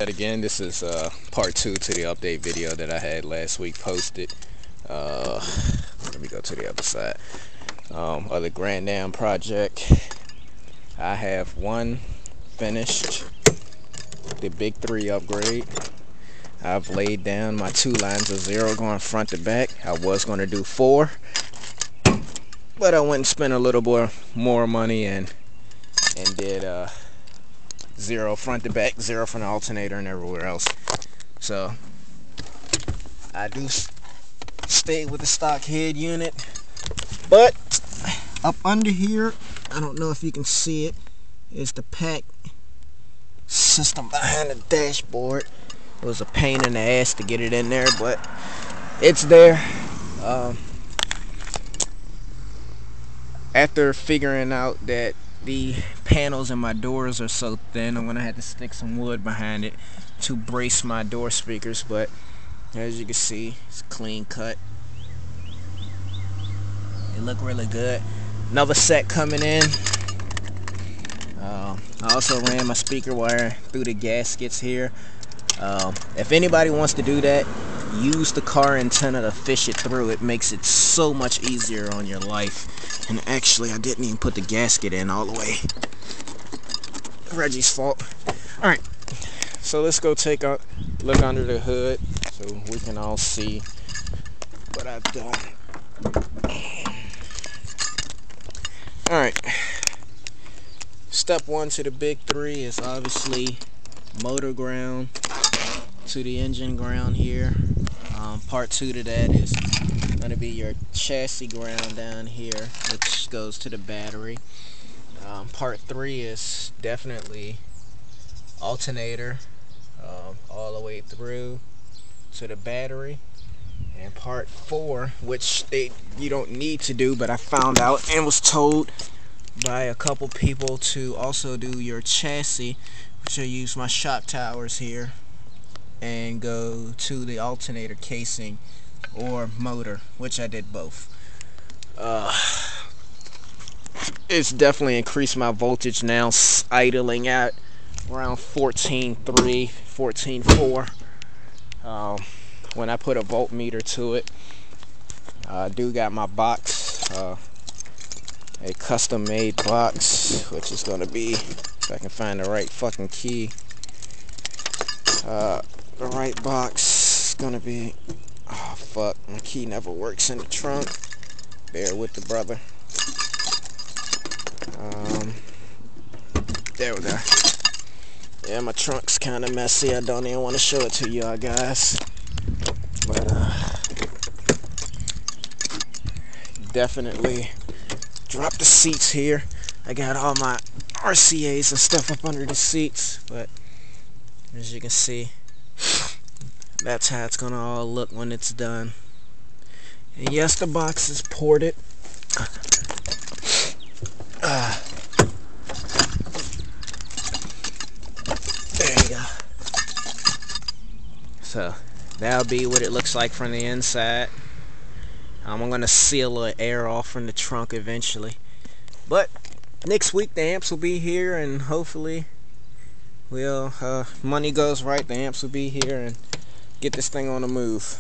Again, this is part 2 to the update video that I had last week posted. Let me go to the other side of the Grand Dam project. I have one finished, the Big 3 upgrade. I've laid down my 2 lines of 0 going front to back. I was going to do 4, but I went and spent a little more money and did 0 front to back, 0 from the alternator and everywhere else. So I do stay with the stock head unit, but up under here, I don't know if you can see it, is the pack system behind the dashboard. It was a pain in the ass to get it in there, but it's there. After figuring out that the panels in my doors are so thin, I'm gonna have to stick some wood behind it to brace my door speakers, but as you can see, it's clean cut. They look really good. Another set coming in. I also ran my speaker wire through the gaskets here. If anybody wants to do that, use the car antenna to fish it through. It makes it so much easier on your life. And actually, I didn't even put the gasket in all the way. Reggie's fault. Alright, so let's go take a look under the hood so we can all see what I've done. Alright, step 1 to the Big 3 is obviously motor ground to the engine ground here. Part 2 to that is going to be your chassis ground down here, which goes to the battery. Part 3 is definitely alternator all the way through to the battery. And part 4, which you don't need to do, but I found out and was told by a couple people to also do your chassis, which I use my shock towers here and go to the alternator casing or motor, which I did both. It's definitely increased my voltage now, idling at around 14.3, 14.4. When I put a voltmeter to it, I do got my box, a custom made box, which is gonna be, if I can find the right fucking key, the right box is gonna be, oh fuck, my key never works in the trunk, bear with the brother. There we go. Yeah, my trunk's kind of messy. I don't even want to show it to y'all guys, but definitely drop the seats here. I got all my RCAs and stuff up under the seats, but as you can see, that's how it's gonna all look when it's done. And yes, the box is ported. There you go. So that'll be what it looks like from the inside. I'm gonna seal the air off from the trunk eventually, but next week the amps will be here, and hopefully money goes right, the amps will be here and get this thing on the move.